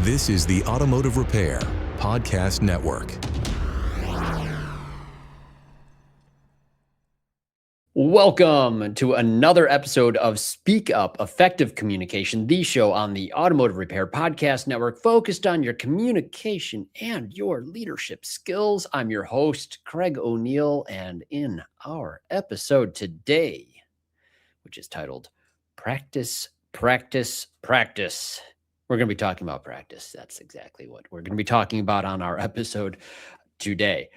This is the Automotive Repair Podcast Network. Welcome to another episode of Speak Up Effective Communication, the show on the Automotive Repair Podcast Network focused on your communication and your leadership skills. I'm your host, Craig O'Neill, and in our episode today, which is titled Practice, Practice, Practice, we're going to be talking about practice. That's exactly what we're going to be talking about on our episode today.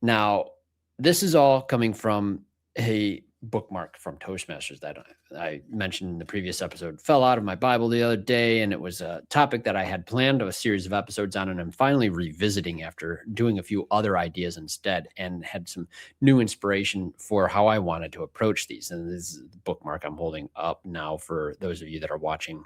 Now, this is all coming from a bookmark from Toastmasters that I mentioned in the previous episode. Fell out of my Bible the other day, and it was a topic that I had planned a series of episodes on, and I'm finally revisiting after doing a few other ideas instead, and had some new inspiration for how I wanted to approach these. And this is the bookmark I'm holding up now for those of you that are watching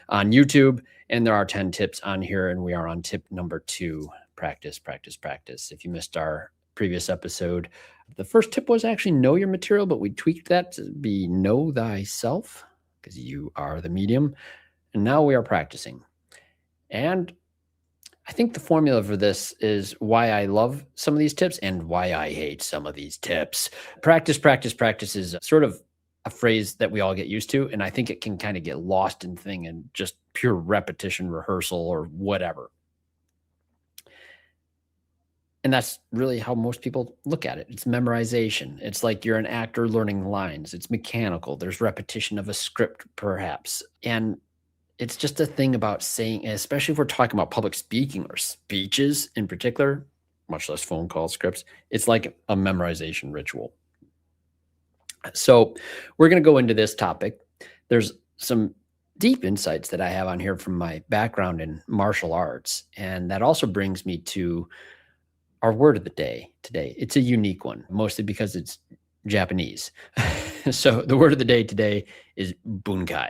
on YouTube. And there are 10 tips on here, and we are on tip number 2, practice, practice, practice. If you missed our previous episode, the first tip was actually know your material, but we tweaked that to be know thyself because you are the medium. And now we are practicing. And I think the formula for this is why I love some of these tips and why I hate some of these tips. Practice, practice, practice is sort of a phrase that we all get used to. And I think it can kind of get lost in thing and just pure repetition, rehearsal, or whatever. And that's really how most people look at it. It's memorization. It's like you're an actor learning lines. It's mechanical. There's repetition of a script, perhaps. And it's just a thing about saying, especially if we're talking about public speaking or speeches in particular, much less phone call scripts, it's like a memorization ritual. So we're going to go into this topic. There's some deep insights that I have on here from my background in martial arts. And that also brings me to our word of the day today. It's a unique one, mostly because it's Japanese. So the word of the day today is bunkai.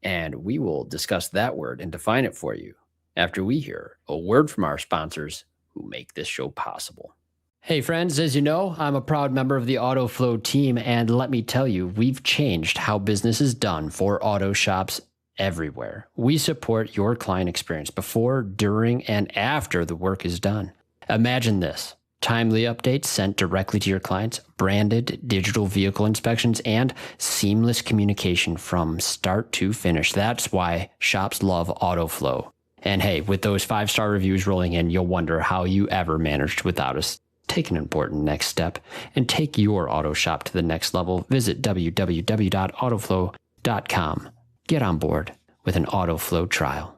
And we will discuss that word and define it for you after we hear a word from our sponsors who make this show possible. Hey friends, as you know, I'm a proud member of the AutoFlow team, and let me tell you, we've changed how business is done for auto shops everywhere. We support your client experience before, during, and after the work is done. Imagine this: timely updates sent directly to your clients, branded digital vehicle inspections, and seamless communication from start to finish. That's why shops love AutoFlow. And hey, with those 5-star reviews rolling in, you'll wonder how you ever managed without us. Take an important next step and take your auto shop to the next level. Visit www.autoflow.com. Get on board with an AutoFlow trial.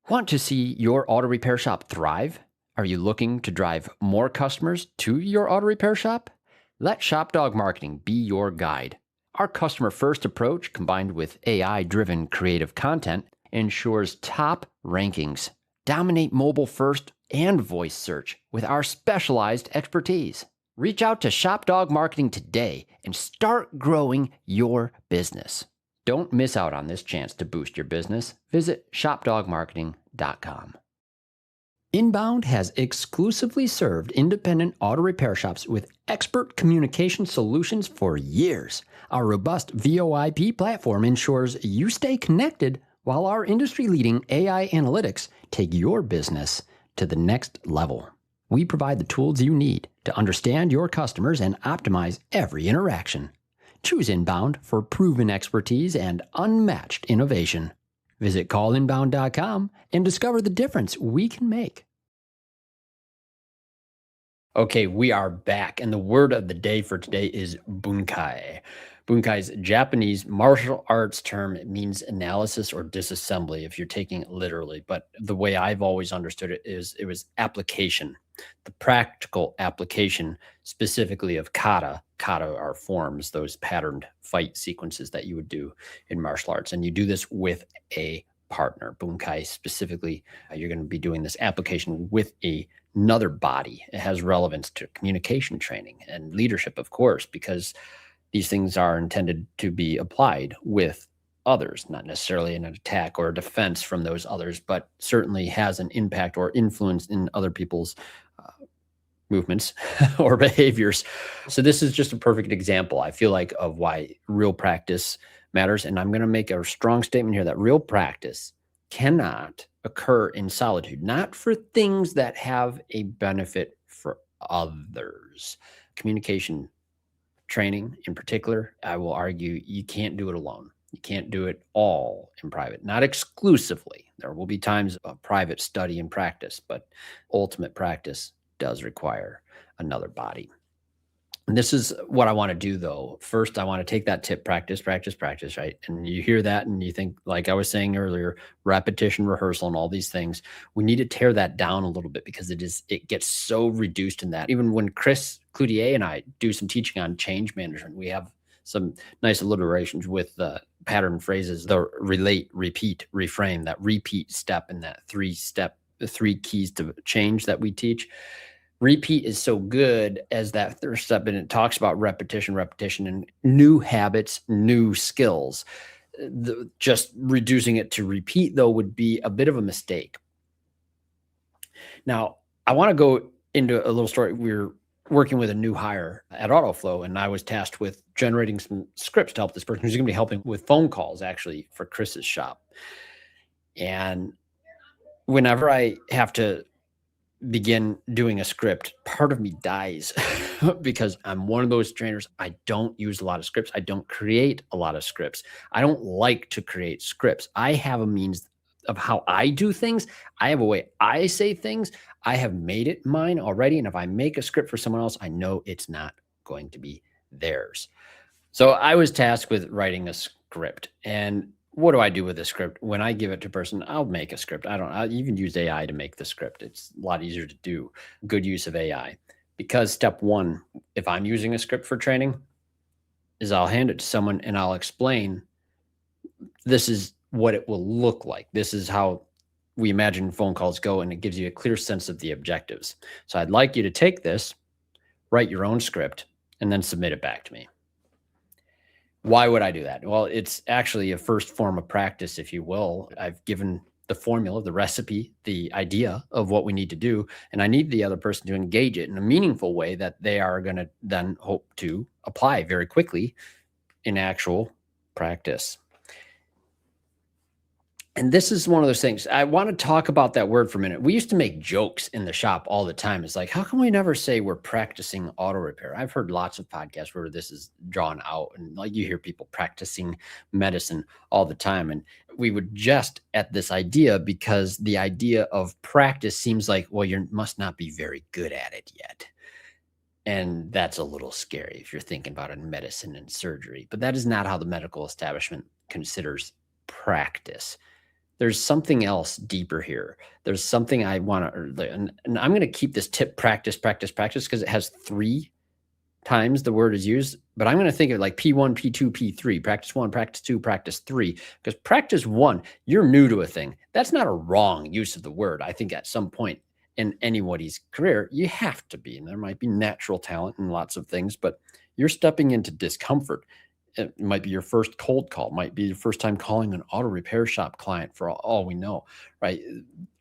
Want to see your auto repair shop thrive? Are you looking to drive more customers to your auto repair shop? Let ShopDog Marketing be your guide. Our customer-first approach, combined with AI-driven creative content, ensures top rankings. Dominate mobile first and voice search with our specialized expertise. Reach out to ShopDog Marketing today and start growing your business. Don't miss out on this chance to boost your business. Visit shopdogmarketing.com. Inbound has exclusively served independent auto repair shops with expert communication solutions for years. Our robust VoIP platform ensures you stay connected while our industry-leading AI analytics take your business to the next level. We provide the tools you need to understand your customers and optimize every interaction. Choose Inbound for proven expertise and unmatched innovation. Visit callinbound.com and discover the difference we can make. Okay, we are back, and the word of the day for today is bunkai. Bunkai's Japanese martial arts term. It means analysis or disassembly if you're taking it literally, but the way I've always understood it is it was application, the practical application specifically of kata. Kata are forms, those patterned fight sequences that you would do in martial arts, and you do this with a partner. Bunkai specifically, you're going to be doing this application with another body. It has relevance to communication training and leadership, of course, because these things are intended to be applied with others, not necessarily in an attack or a defense from those others, but certainly has an impact or influence in other people's movements or behaviors. So this is just a perfect example, I feel like, of why real practice matters. And I'm going to make a strong statement here that real practice cannot occur in solitude, not for things that have a benefit for others. Communication training in particular, I will argue you can't do it alone. You can't do it all in private, not exclusively. There will be times of private study and practice, but ultimate practice does require another body. And this is what I want to do though. First, I want to take that tip, practice, practice, practice, right? And you hear that and you think, like I was saying earlier, repetition, rehearsal, and all these things. We need to tear that down a little bit because it gets so reduced in that. Even when Chris Cloutier and I do some teaching on change management, we have some nice alliterations with the pattern phrases, the relate, repeat, reframe, that repeat step and that the 3 keys to change that we teach. Repeat is so good as that third step, and it talks about repetition, and new habits, new skills. Just reducing it to repeat, though, would be a bit of a mistake. Now, I want to go into a little story. We're working with a new hire at AutoFlow, and I was tasked with generating some scripts to help this person who's going to be helping with phone calls, actually, for Chris's shop. And whenever I have to begin doing a script, part of me dies because I'm one of those trainers. I don't use a lot of scripts. I don't create a lot of scripts. I don't like to create scripts. I have a means of how I do things. I have a way I say things. I have made it mine already. And if I make a script for someone else, I know it's not going to be theirs. So I was tasked with writing a script. And what do I do with the script? When I give it to a person, I'll make a script. I even use AI to make the script. It's a lot easier to do. Good use of AI. Because step one, if I'm using a script for training, is I'll hand it to someone and I'll explain, this is what it will look like. This is how we imagine phone calls go, and it gives you a clear sense of the objectives. So I'd like you to take this, write your own script, and then submit it back to me. Why would I do that? Well, it's actually a first form of practice, if you will. I've given the formula, the recipe, the idea of what we need to do, and I need the other person to engage it in a meaningful way that they are going to then hope to apply very quickly in actual practice. And this is one of those things. I want to talk about that word for a minute. We used to make jokes in the shop all the time. It's like, how can we never say we're practicing auto repair? I've heard lots of podcasts where this is drawn out, and like you hear people practicing medicine all the time. And we would jest at this idea because the idea of practice seems like, well, you must not be very good at it yet. And that's a little scary if you're thinking about it in medicine and surgery. But that is not how the medical establishment considers practice. There's something else deeper here. There's something I want to, and I'm going to keep this tip practice, because it has 3 times the word is used, but I'm going to think of it like P1, P2, P3, practice 1, practice 2, practice 3, because practice 1, you're new to a thing. That's not a wrong use of the word. I think at some point in anybody's career, you have to be, and there might be natural talent and lots of things, but you're stepping into discomfort. It might be your first cold call, might be your first time calling an auto repair shop client for all we know, right?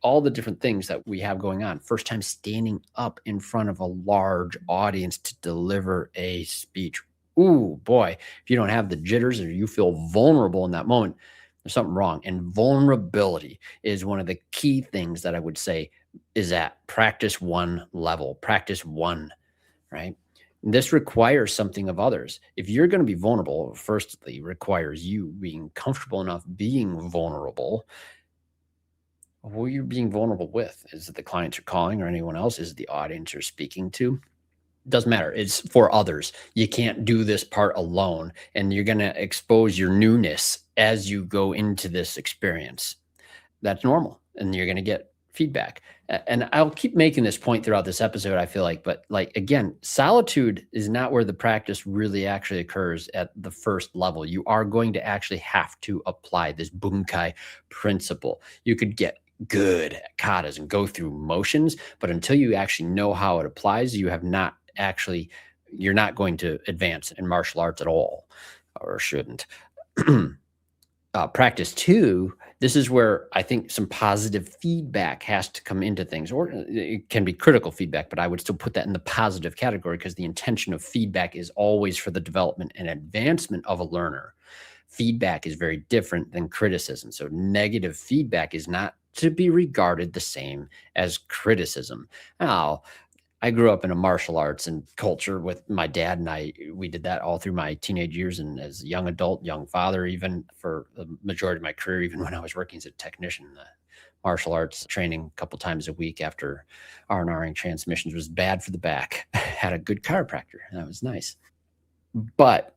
All the different things that we have going on. First time standing up in front of a large audience to deliver a speech. Ooh, boy, if you don't have the jitters or you feel vulnerable in that moment, there's something wrong. And vulnerability is one of the key things that I would say is at practice 1 level, practice 1, right? This requires something of others. If you're going to be vulnerable, firstly, requires you being comfortable enough being vulnerable. Who are you being vulnerable with? Is it the clients you're calling or anyone else? Is it the audience you're speaking to? Doesn't matter. It's for others. You can't do this part alone, and you're going to expose your newness as you go into this experience. That's normal, and you're going to get feedback. And I'll keep making this point throughout this episode, I feel like, but like, again, solitude is not where the practice really actually occurs at the first level. You are going to actually have to apply this bunkai principle. You could get good at katas and go through motions, but until you actually know how it applies, you're not going to advance in martial arts at all, or shouldn't. Practice 2, this is where I think some positive feedback has to come into things, or it can be critical feedback, but I would still put that in the positive category because the intention of feedback is always for the development and advancement of a learner. Feedback is very different than criticism. So negative feedback is not to be regarded the same as criticism. Now, I grew up in a martial arts and culture with my dad, and we did that all through my teenage years and as a young adult, young father, even for the majority of my career, even when I was working as a technician. Martial arts training a couple times a week after R&Ring transmissions was bad for the back. Had a good chiropractor. That was nice. But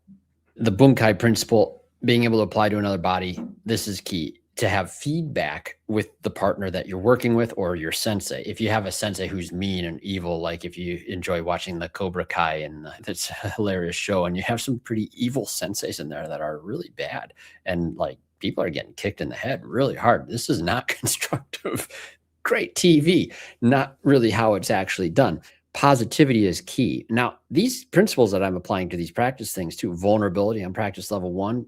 the Bunkai principle, being able to apply to another body, this is key. To have feedback with the partner that you're working with or your sensei. If you have a sensei who's mean and evil, like if you enjoy watching the Cobra Kai and it's a hilarious show, and you have some pretty evil senseis in there that are really bad, and like people are getting kicked in the head really hard. This is not constructive. Great TV, not really how it's actually done. Positivity is key. Now, these principles that I'm applying to these practice things too, vulnerability on practice level 1,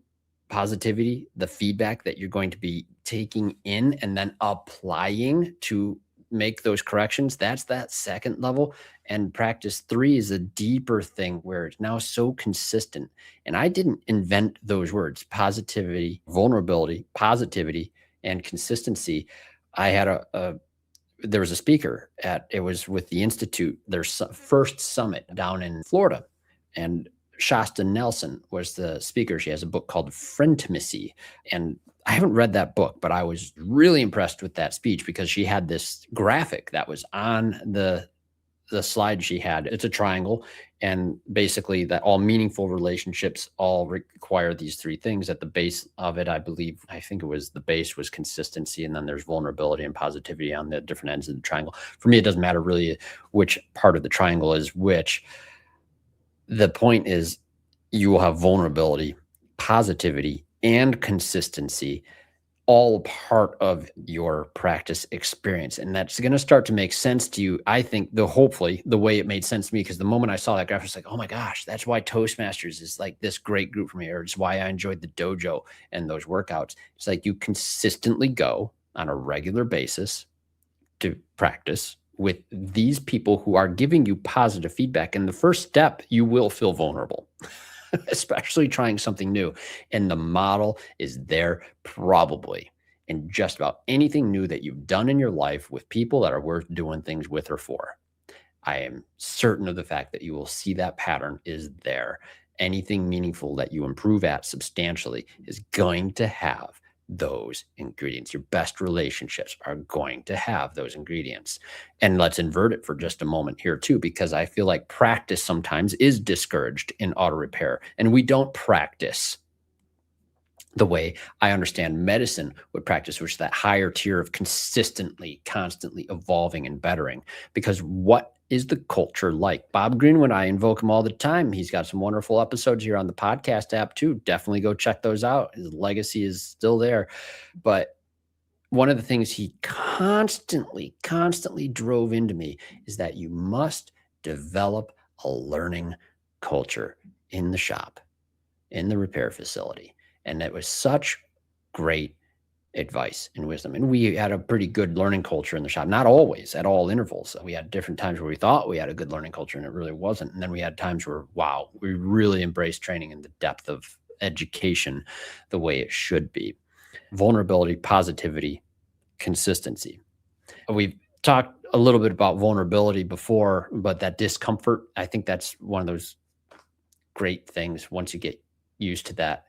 positivity, the feedback that you're going to be taking in and then applying to make those corrections. That's that second level. And practice 3 is a deeper thing where it's now so consistent. And I didn't invent those words: positivity, vulnerability, positivity, and consistency. I had there was a speaker it was with the Institute, their first summit down in Florida. And Shasta Nelson was the speaker. She has a book called Frientimacy. And I haven't read that book, but I was really impressed with that speech because she had this graphic that was on the slide she had. It's a triangle. And basically that all meaningful relationships all require these 3 things. At the base of it, I think it was the base was consistency. And then there's vulnerability and positivity on the different ends of the triangle. For me, it doesn't matter really which part of the triangle is which. The point is you will have vulnerability, positivity, and consistency all part of your practice experience. And that's going to start to make sense to you. I think hopefully the way it made sense to me, because the moment I saw that graph, I was like, oh my gosh, that's why Toastmasters is like this great group for me, or it's why I enjoyed the dojo and those workouts. It's like you consistently go on a regular basis to practice with these people who are giving you positive feedback. And the first step, you will feel vulnerable, especially trying something new. And the model is there probably in just about anything new that you've done in your life with people that are worth doing things with or for. I am certain of the fact that you will see that pattern is there. Anything meaningful that you improve at substantially is going to have those ingredients. Your best relationships are going to have those ingredients. And let's invert it for just a moment here too, because I feel like practice sometimes is discouraged in auto repair, and we don't practice the way I understand medicine would practice, which is that higher tier of consistently, constantly evolving and bettering. Because what is the culture like? Bob Greenwood, I invoke him all the time. He's got some wonderful episodes here on the podcast app too. Definitely go check those out. His legacy is still there. But one of the things he constantly drove into me is that you must develop a learning culture in the shop, in the repair facility. And it was such great advice and wisdom. And we had a pretty good learning culture in the shop, not always at all intervals. We had different times where we thought we had a good learning culture and it really wasn't. And then we had times where, wow, we really embraced training in the depth of education the way it should be. Vulnerability, positivity, consistency. We've talked a little bit about vulnerability before, but that discomfort, I think that's one of those great things once you get used to that.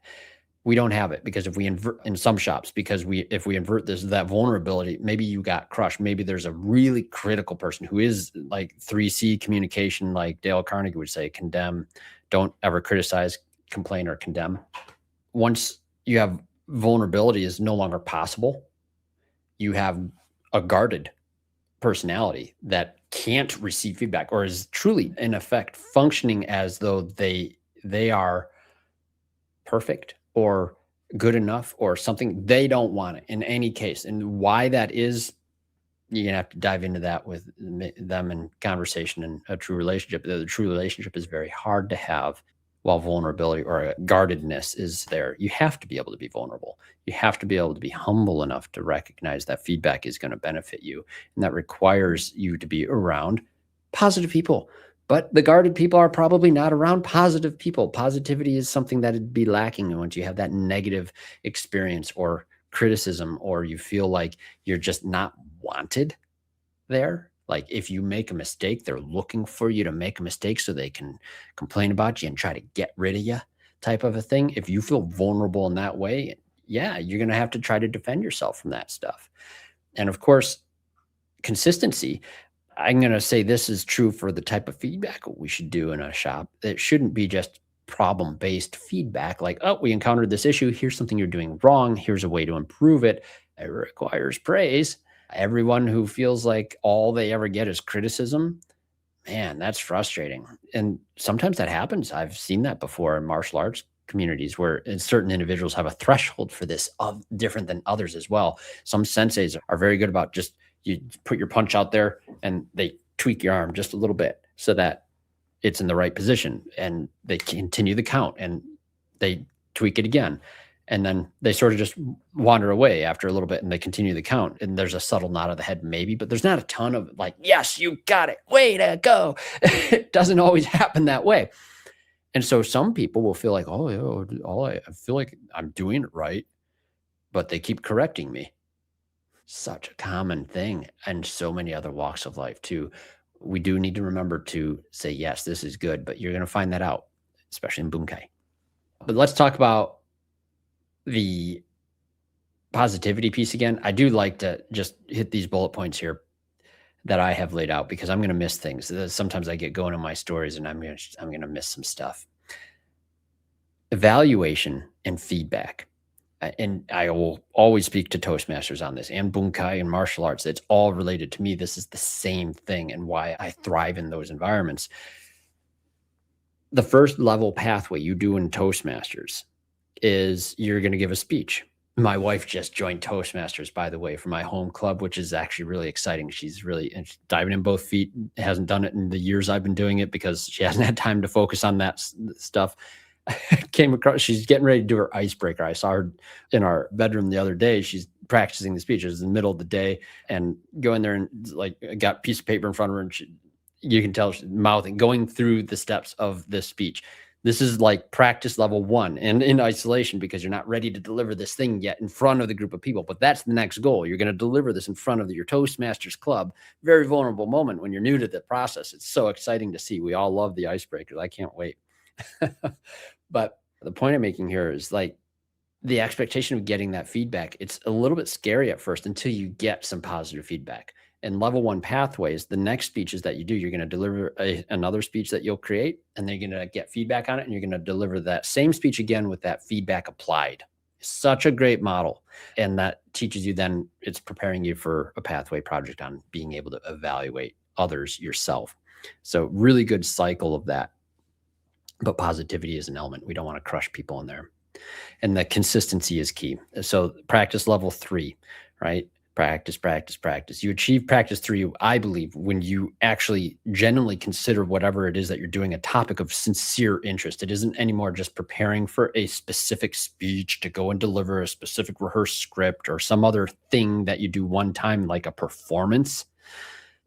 We don't have it because if we invert in some shops, because if we invert that vulnerability, maybe you got crushed. Maybe there's a really critical person who is like 3C communication, like Dale Carnegie would say, condemn, don't ever criticize, complain, or condemn. Once you have vulnerability is no longer possible, you have a guarded personality that can't receive feedback or is truly in effect functioning as though they are perfect or good enough or something. They don't want it in any case. And why that is, you're gonna have to dive into that with them in conversation and a true relationship. The true relationship is very hard to have while vulnerability or guardedness is there. You have to be able to be vulnerable. You have to be able to be humble enough to recognize that feedback is going to benefit you. And that requires you to be around positive people But the guarded people are probably not around positive people. Positivity is something that'd be lacking once you have that negative experience or criticism, or you feel like you're just not wanted there. Like if you make a mistake, they're looking for you to make a mistake so they can complain about you and try to get rid of you, type of a thing. If you feel vulnerable in that way, yeah, you're going to have to try to defend yourself from that stuff. And of course, consistency. I'm going to say this is true for the type of feedback we should do in a shop. It shouldn't be just problem-based feedback like, oh, we encountered this issue. Here's something you're doing wrong. Here's a way to improve it. It requires praise. Everyone who feels like all they ever get is criticism, man, that's frustrating. And sometimes that happens. I've seen that before in martial arts communities where certain individuals have a threshold for this of different than others as well. Some senseis are very good about just you put your punch out there and they tweak your arm just a little bit so that it's in the right position, and they continue the count and they tweak it again. And then they sort of just wander away after a little bit and they continue the count. And there's a subtle nod of the head, maybe, but there's not a ton of like, yes, you got it. Way to go. It doesn't always happen that way. And so some people will feel like, oh, I feel like I'm doing it right, but they keep correcting me. Such a common thing, and so many other walks of life too. We do need to remember to say, yes, this is good, but you're going to find that out, especially in Bunkai. But let's talk about the positivity piece again. I do like to just hit these bullet points here that I have laid out because I'm going to miss things. Sometimes I get going in my stories and I'm going to miss some stuff. Evaluation and feedback. And I will always speak to Toastmasters on this and Bunkai and martial arts. It's all related to me. This is the same thing and why I thrive in those environments. The first level pathway you do in Toastmasters is you're going to give a speech. My wife just joined Toastmasters, by the way, for my home club, which is actually really exciting. She's diving in both feet. Hasn't done it in the years I've been doing it because she hasn't had time to focus on that stuff. Came across, she's getting ready to do her icebreaker. I saw her in our bedroom the other day. She's practicing the speech. It was in the middle of the day and go in there and like got a piece of paper in front of her and you can tell she's mouthing, going through the steps of this speech. This is like practice level 1 and in isolation because you're not ready to deliver this thing yet in front of the group of people. But that's the next goal. You're going to deliver this in front of your Toastmasters club. Very vulnerable moment when you're new to the process. It's so exciting to see. We all love the icebreakers. I can't wait. But the point I'm making here is like the expectation of getting that feedback. It's a little bit scary at first until you get some positive feedback. And level 1 pathways, the next speeches that you do, you're going to deliver another speech that you'll create, and then you're going to get feedback on it, and you're going to deliver that same speech again with that feedback applied. Such a great model. And that teaches you then, it's preparing you for a pathway project on being able to evaluate others yourself. So really good cycle of that. But positivity is an element. We don't want to crush people in there. And the consistency is key. So practice level 3, right? Practice, practice, practice. You achieve practice 3, I believe, when you actually genuinely consider whatever it is that you're doing a topic of sincere interest. It isn't anymore just preparing for a specific speech to go and deliver a specific rehearsed script or some other thing that you do one time, like a performance.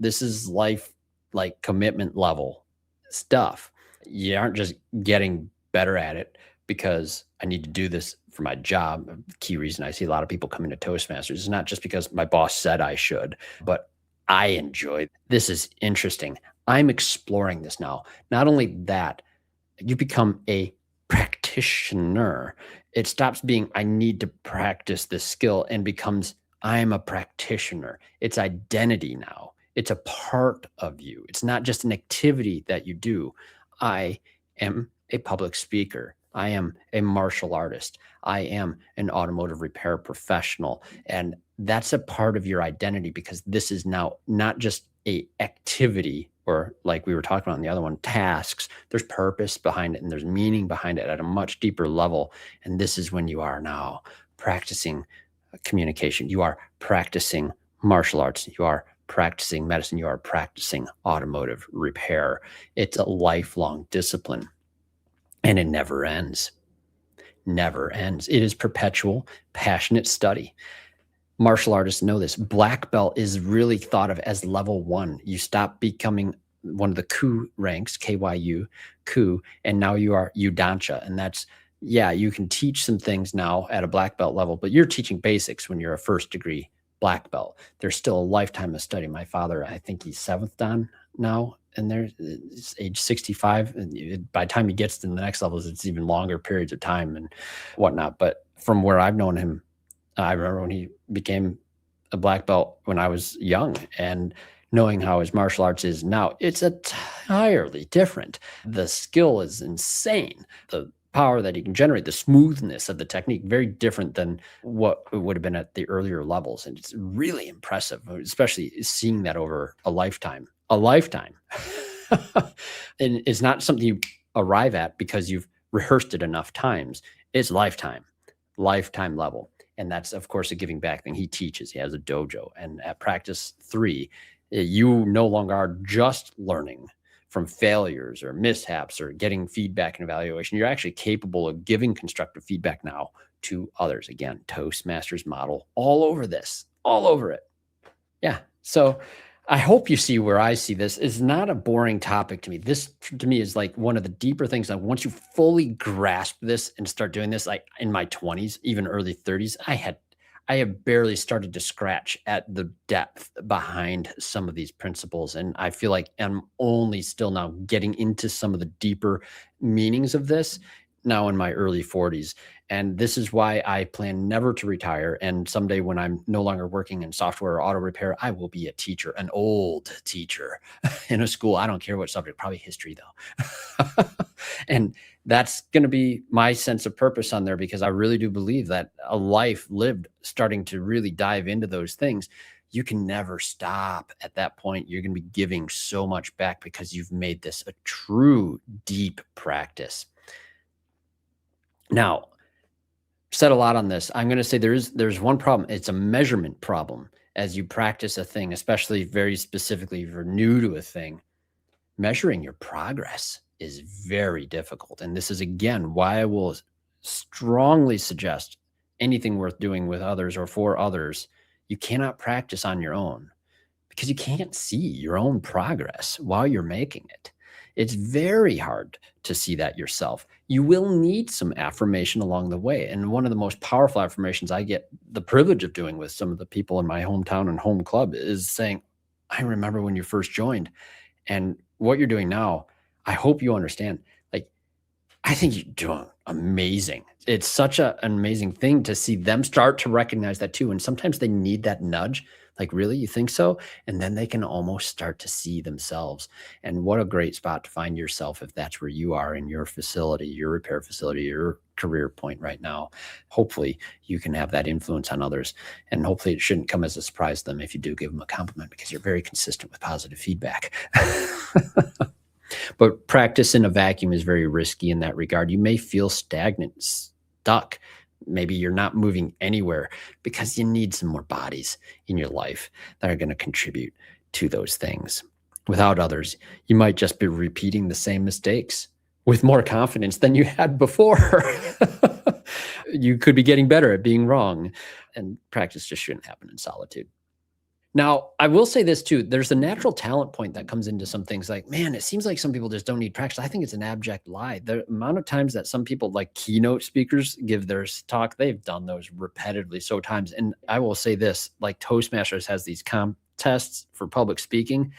This is life, like commitment level stuff. You aren't just getting better at it because I need to do this for my job. The key reason I see a lot of people come into Toastmasters is not just because my boss said I should, but I enjoy. This is interesting. I'm exploring this now. Not only that, you become a practitioner. It stops being, I need to practice this skill and becomes, I'm a practitioner. It's identity now. It's a part of you. It's not just an activity that you do. I am a public speaker. I am a martial artist. I am an automotive repair professional. And that's a part of your identity because this is now not just a activity or like we were talking about in the other one, tasks. There's purpose behind it and there's meaning behind it at a much deeper level. And this is when you are now practicing communication. You are practicing martial arts. You are practicing medicine. You are practicing automotive repair. It's a lifelong discipline and it never ends. Never ends. It is perpetual, passionate study. Martial artists know this. Black belt is really thought of as level 1. You stop becoming one of the Ku ranks, KYU, Ku, and now you are Udancha. And that's, yeah, you can teach some things now at a black belt level, but you're teaching basics when you're a first degree black belt. There's still a lifetime of study. My father, I think he's 7th Dan now, and there's age 65. And by the time he gets to the next levels, it's even longer periods of time and whatnot. But from where I've known him, I remember when he became a black belt when I was young, and knowing how his martial arts is now, it's entirely different. The skill is insane. The power that he can generate, the smoothness of the technique, very different than what it would have been at the earlier levels. And it's really impressive, especially seeing that over a lifetime. A lifetime. And it's not something you arrive at because you've rehearsed it enough times. It's lifetime level. And that's, of course, a giving back thing. He teaches, he has a dojo. And at practice 3, you no longer are just learning from failures or mishaps or getting feedback and evaluation. You're actually capable of giving constructive feedback now to others. Again, Toastmasters model all over this, all over it. Yeah. So I hope you see where I see this. It's not a boring topic to me. This, to me, is like one of the deeper things. Like once you fully grasp this and start doing this, like in my 20s, even early 30s, I have barely started to scratch at the depth behind some of these principles. And I feel like I'm only still now getting into some of the deeper meanings of this now in my early 40s. And this is why I plan never to retire. And someday when I'm no longer working in software or auto repair, I will be a teacher, an old teacher in a school. I don't care what subject, probably history though. And that's going to be my sense of purpose on there, because I really do believe that a life lived starting to really dive into those things, you can never stop at that point. You're going to be giving so much back because you've made this a true deep practice. Now, said a lot on this. I'm going to say there's one problem. It's a measurement problem as you practice a thing, especially very specifically if you're new to a thing. Measuring your progress is very difficult. And this is, again, why I will strongly suggest anything worth doing with others or for others, you cannot practice on your own because you can't see your own progress while you're making it. It's very hard to see that yourself. You will need some affirmation along the way. And one of the most powerful affirmations I get the privilege of doing with some of the people in my hometown and home club is saying, I remember when you first joined, and what you're doing now, I hope you understand. Like, I think you're doing amazing. It's such an amazing thing to see them start to recognize that too. And sometimes they need that nudge. Like, really, you think so? And then they can almost start to see themselves. And what a great spot to find yourself if that's where you are in your facility, your repair facility, your career point right now. Hopefully you can have that influence on others. And hopefully it shouldn't come as a surprise to them if you do give them a compliment, because you're very consistent with positive feedback. But practice in a vacuum is very risky in that regard. You may feel stagnant, stuck. Maybe you're not moving anywhere because you need some more bodies in your life that are going to contribute to those things. Without others, you might just be repeating the same mistakes with more confidence than you had before. You could be getting better at being wrong, and practice just shouldn't happen in solitude. Now, I will say this too. There's a natural talent point that comes into some things. Like, man, it seems like some people just don't need practice. I think it's an abject lie. The amount of times that some people, like keynote speakers, give their talk, they've done those repetitively so times. And I will say this, like Toastmasters has these contests for public speaking.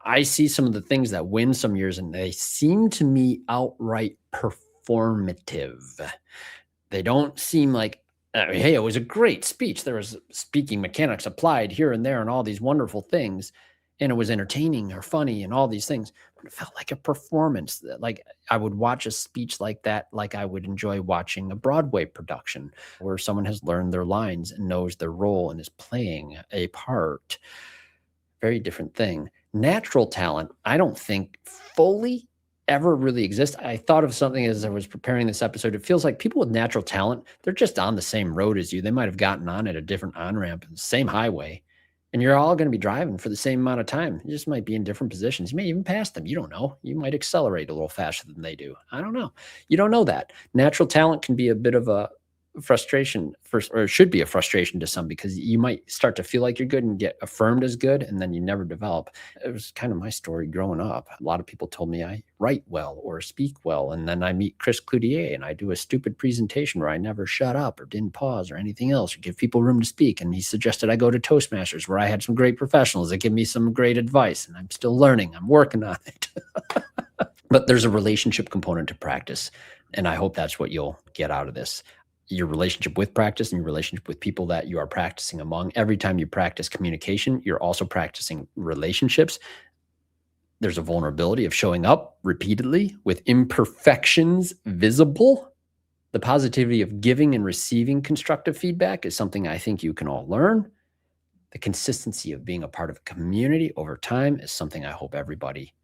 I see some of the things that win some years, and they seem to me outright performative. They don't seem like, hey, it was a great speech. There was speaking mechanics applied here and there and all these wonderful things. And it was entertaining or funny and all these things. But it felt like a performance. Like I would watch a speech like that, like I would enjoy watching a Broadway production where someone has learned their lines and knows their role and is playing a part. Very different thing. Natural talent, I don't think fully ever really exist. I thought of something as I was preparing this episode. It feels like people with natural talent, they're just on the same road as you. They might have gotten on at a different on-ramp, same highway, and you're all going to be driving for the same amount of time. You just might be in different positions. You may even pass them. You don't know. You might accelerate a little faster than they do. I don't know. You don't know that. Natural talent can be a bit of a frustration or should be a frustration to some, because you might start to feel like you're good and get affirmed as good, and then you never develop. It was kind of my story growing up. A lot of people told me I write well or speak well, and then I meet Chris Cloutier and I do a stupid presentation where I never shut up or didn't pause or anything else or give people room to speak. And he suggested I go to Toastmasters, where I had some great professionals that give me some great advice, and I'm still learning. I'm working on it. But there's a relationship component to practice, and I hope that's what you'll get out of this. Your relationship with practice and your relationship with people that you are practicing among. Every time you practice communication, you're also practicing relationships. There's a vulnerability of showing up repeatedly with imperfections visible. The positivity of giving and receiving constructive feedback is something I think you can all learn. The consistency of being a part of a community over time is something I hope everybody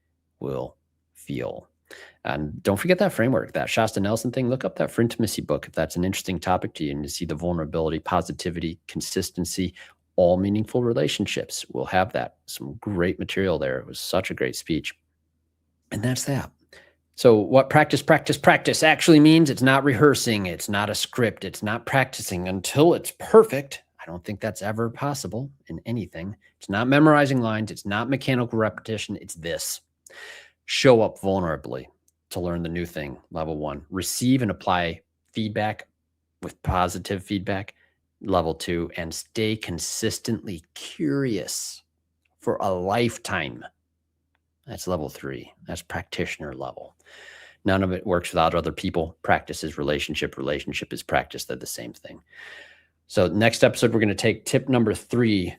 will feel. And don't forget that framework, that Shasta Nelson thing. Look up that Frientimacy book if that's an interesting topic to you, and you see the vulnerability, positivity, consistency, all meaningful relationships. We'll have that. Some great material there. It was such a great speech. And that's that. So what practice actually means, it's not rehearsing. It's not a script. It's not practicing until it's perfect. I don't think that's ever possible in anything. It's not memorizing lines. It's not mechanical repetition. It's this. Show up vulnerably to learn the new thing. Level 1, receive and apply feedback with positive feedback. Level 2, and stay consistently curious for a lifetime. That's level 3. That's practitioner level. None of it works without other people. Practice is relationship. Relationship is practice. They're the same thing. So next episode, we're going to take tip number 3.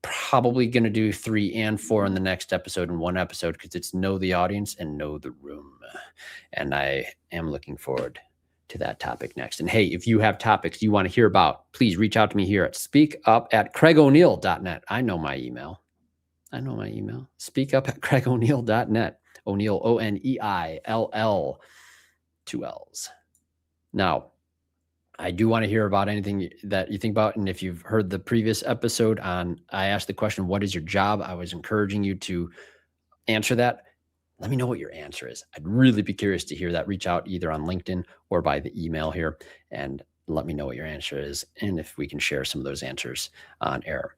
Probably going to do 3 and 4 in the next episode in one episode, because it's know the audience and know the room. And I am looking forward to that topic next. And hey, if you have topics you want to hear about, please reach out to me here at speakup@craigoneil.net. I know my email. Speakup@craigoneil.net. O'Neill, Oneill, 2 L's. Now, I do want to hear about anything that you think about. And if you've heard the previous episode I asked the question, what is your job? I was encouraging you to answer that. Let me know what your answer is. I'd really be curious to hear that. Reach out either on LinkedIn or by the email here, and let me know what your answer is, and if we can share some of those answers on air.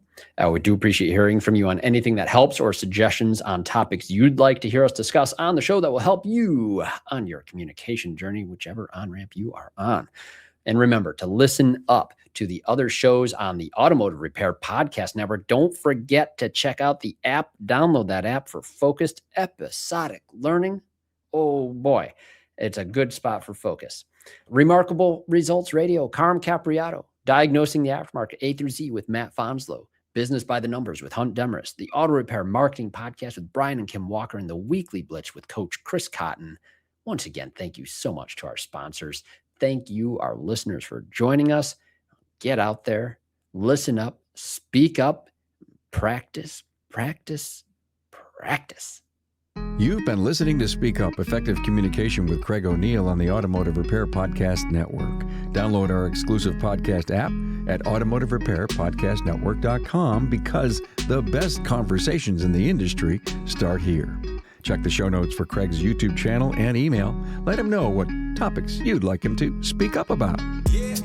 We do appreciate hearing from you on anything that helps, or suggestions on topics you'd like to hear us discuss on the show that will help you on your communication journey, whichever on-ramp you are on. And remember to listen up to the other shows on the Automotive Repair Podcast Network. Don't forget to check out the app. Download that app for focused episodic learning. Oh boy, it's a good spot for focus. Remarkable Results Radio, Carm Capriato, Diagnosing the Aftermarket A through Z with Matt Fonslow, Business by the Numbers with Hunt Demarest, the Auto Repair Marketing Podcast with Brian and Kim Walker, and the Weekly Blitz with Coach Chris Cotton. Once again, thank you so much to our sponsors. Thank you, our listeners, for joining us. Get out there, listen up, speak up, practice, practice, practice. You've been listening to Speak Up, Effective Communication with Craig O'Neill on the Automotive Repair Podcast Network. Download our exclusive podcast app at automotiverepairpodcastnetwork.com, because the best conversations in the industry start here. Check the show notes for Craig's YouTube channel and email. Let him know what topics you'd like him to speak up about. Yeah.